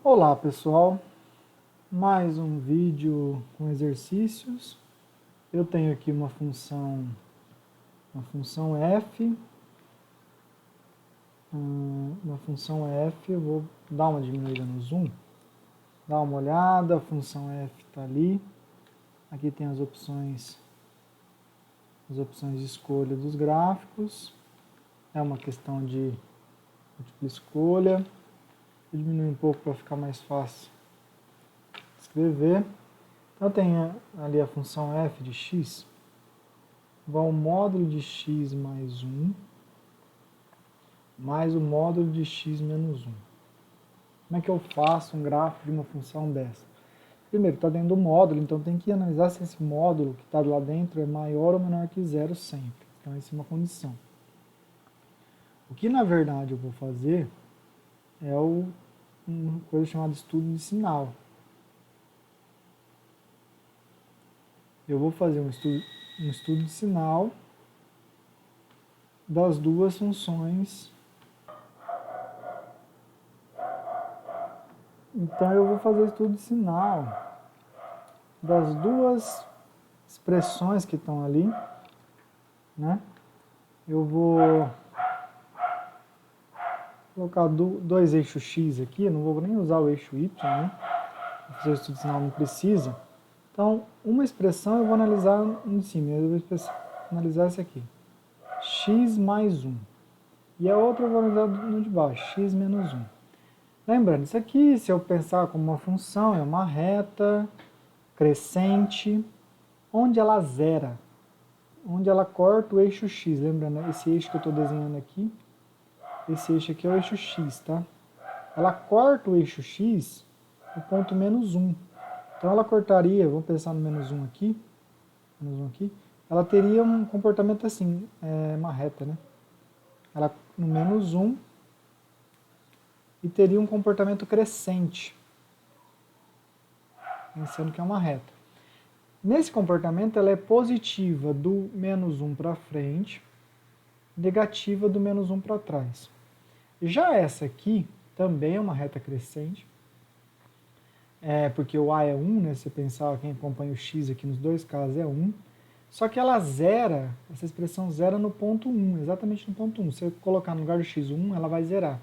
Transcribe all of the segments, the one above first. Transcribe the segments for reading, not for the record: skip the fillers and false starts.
Olá pessoal, mais um vídeo com exercícios. Eu tenho aqui uma função f, eu vou dar uma diminuída no zoom, dá uma olhada, a função f está ali, aqui tem as opções de escolha dos gráficos, é uma questão de múltipla escolha, vou diminuir um pouco para ficar mais fácil escrever. Então eu tenho ali a função f de x, igual ao módulo de x mais 1, mais o módulo de x menos 1. Como é que eu faço um gráfico de uma função dessa? Primeiro, está dentro do módulo, então tem que analisar se esse módulo que está lá dentro é maior ou menor que zero sempre. Então essa é uma condição. O que na verdade eu vou fazer é uma coisa chamada estudo de sinal. Eu vou fazer um estudo de sinal das duas funções. Então eu vou fazer estudo de sinal das duas expressões que estão ali, né? Eu vou colocar dois eixos x aqui, não vou nem usar o eixo y, né? Vou fazer o estudo de sinal, não precisa. Então, uma expressão eu vou analisar em cima, eu vou analisar essa aqui, x mais 1. E a outra eu vou analisar no de baixo, x menos 1. Lembrando, isso aqui, se eu pensar como uma função, é uma reta crescente, onde ela zera, onde ela corta o eixo x. Lembrando, esse eixo que eu estou desenhando aqui, esse eixo aqui é o eixo x, tá? Ela corta o eixo x no ponto menos 1. Então ela cortaria, vamos pensar no menos 1 aqui, ela teria um comportamento assim, uma reta, né? Ela no menos 1 e teria um comportamento crescente, pensando que é uma reta. Nesse comportamento ela é positiva do menos 1 para frente, negativa do menos 1 para trás. Já essa aqui também é uma reta crescente, porque o A é 1, né? Se você pensar, quem acompanha o X aqui nos dois casos é 1, só que ela zera, essa expressão zera no ponto 1, exatamente no ponto 1. Se você colocar no lugar do x 1, ela vai zerar.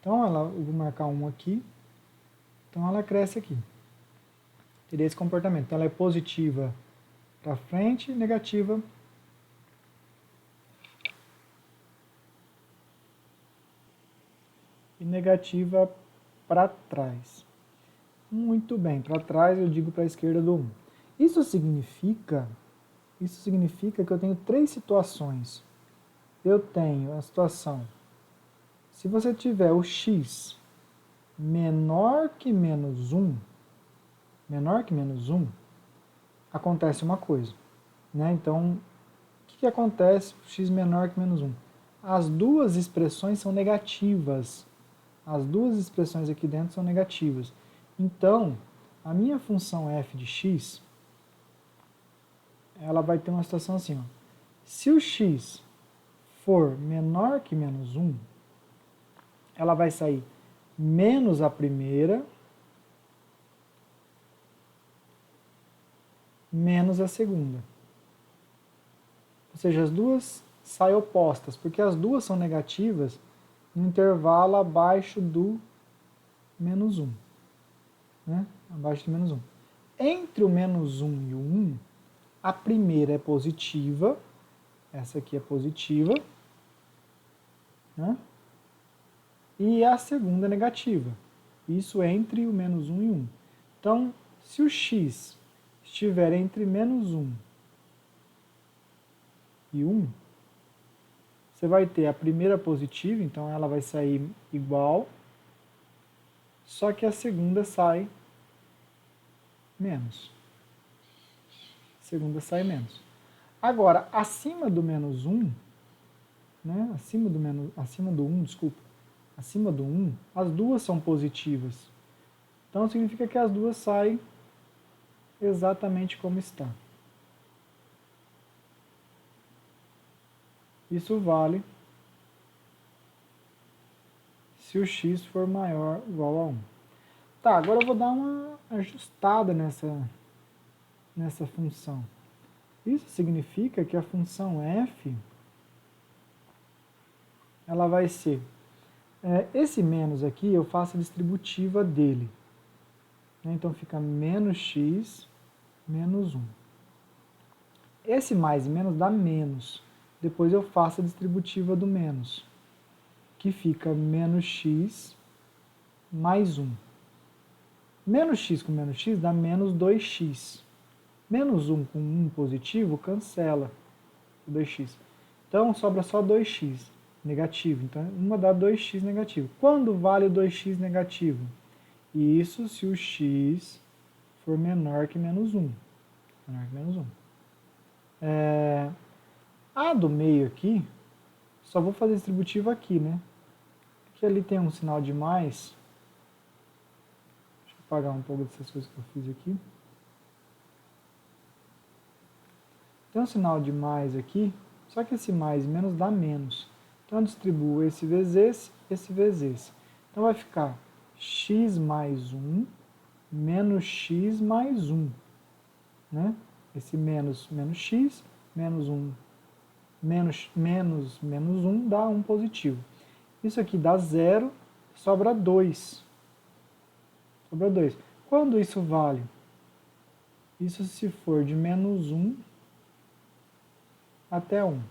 Então eu vou marcar 1 aqui, então ela cresce aqui. Teria esse comportamento. Então ela é positiva para frente, negativa e negativa para trás. Muito bem, para trás eu digo para a esquerda do 1. Isso significa que eu tenho três situações. Eu tenho a situação, se você tiver o x menor que menos 1, acontece uma coisa, né? Então, o que acontece com x menor que menos 1? As duas expressões são negativas. As duas expressões aqui dentro são negativas. Então, a minha função f de x, ela vai ter uma situação assim, ó. Se o x for menor que menos 1, ela vai sair menos a primeira, menos a segunda. Ou seja, as duas saem opostas, porque as duas são negativas no intervalo abaixo do menos 1. Né? Abaixo do menos 1. Entre o menos 1 e o 1, a primeira é positiva, essa aqui é positiva, né? E a segunda é negativa. Isso entre o menos 1 e 1. Então, se o x estiver entre menos 1 e 1, você vai ter a primeira positiva, então ela vai sair igual, só que a segunda sai menos. A segunda sai menos. Agora, acima do menos 1, né, acima do 1, desculpa, acima do 1, as duas são positivas. Então significa que as duas saem exatamente como está. Isso vale se o x for maior ou igual a 1. Tá, agora eu vou dar uma ajustada nessa função. Isso significa que a função f, ela vai ser, esse menos aqui eu faço a distributiva dele. Então fica menos x menos 1. Esse mais e menos dá menos. Depois eu faço a distributiva do menos, que fica menos x mais 1. Menos x com menos x dá menos 2x. Menos 1 com 1 positivo cancela o 2x. Então sobra só 2x negativo. Então uma dá 2x negativo. Quando vale o 2x negativo? Isso se o x for menor que menos 1. Menor que menos 1. A do meio aqui, só vou fazer distributiva aqui, né? Porque ali tem um sinal de mais. Deixa eu apagar um pouco dessas coisas que eu fiz aqui. Tem um sinal de mais aqui, só que esse mais e menos dá menos. Então eu distribuo esse vezes esse. Então vai ficar x mais 1 menos x mais 1. Né? Esse menos x, menos 1, menos 1 dá 1 positivo. Isso aqui dá 0, sobra 2. Sobra 2. Quando isso vale? Isso se for de menos 1 até 1.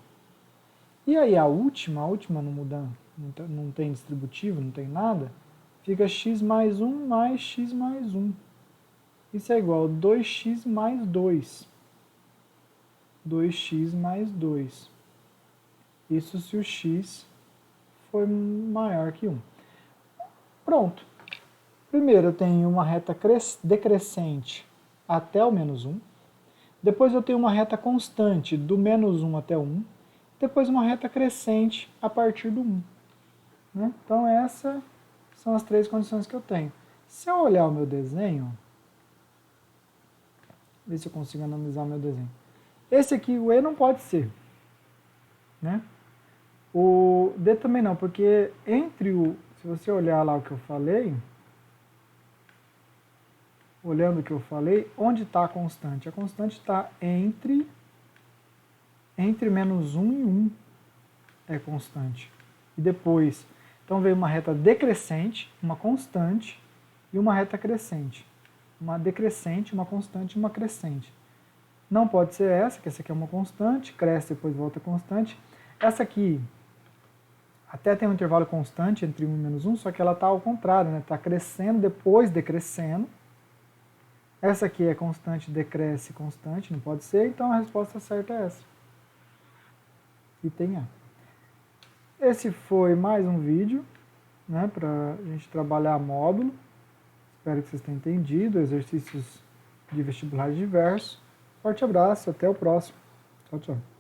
E aí a última não muda, não tem distributivo, não tem nada, fica x mais 1 mais x mais 1. Isso é igual a 2x mais 2. 2x mais 2. Isso se o x for maior que 1. Pronto. Primeiro eu tenho uma reta decrescente até o menos 1. Depois eu tenho uma reta constante do menos 1 até o 1. Depois uma reta crescente a partir do 1. Né? Então essas são as três condições que eu tenho. Se eu olhar o meu desenho, ver se eu consigo analisar o meu desenho. Esse aqui, o E não pode ser. Né? O D também não, porque se você olhar lá o que eu falei, olhando o que eu falei, onde está a constante? A constante está entre menos 1 e 1 é constante. E depois, então veio uma reta decrescente, uma constante e uma reta crescente. Uma decrescente, uma constante e uma crescente. Não pode ser essa, que essa aqui é uma constante, cresce depois volta constante. Essa aqui até tem um intervalo constante entre 1 e menos 1, só que ela está ao contrário, né? Está crescendo, depois decrescendo. Essa aqui é constante, decresce, constante, não pode ser, então a resposta certa é essa. Item A. Esse foi mais um vídeo, né, para a gente trabalhar módulo. Espero que vocês tenham entendido, exercícios de vestibulares diversos. Forte abraço, até o próximo. Tchau, tchau.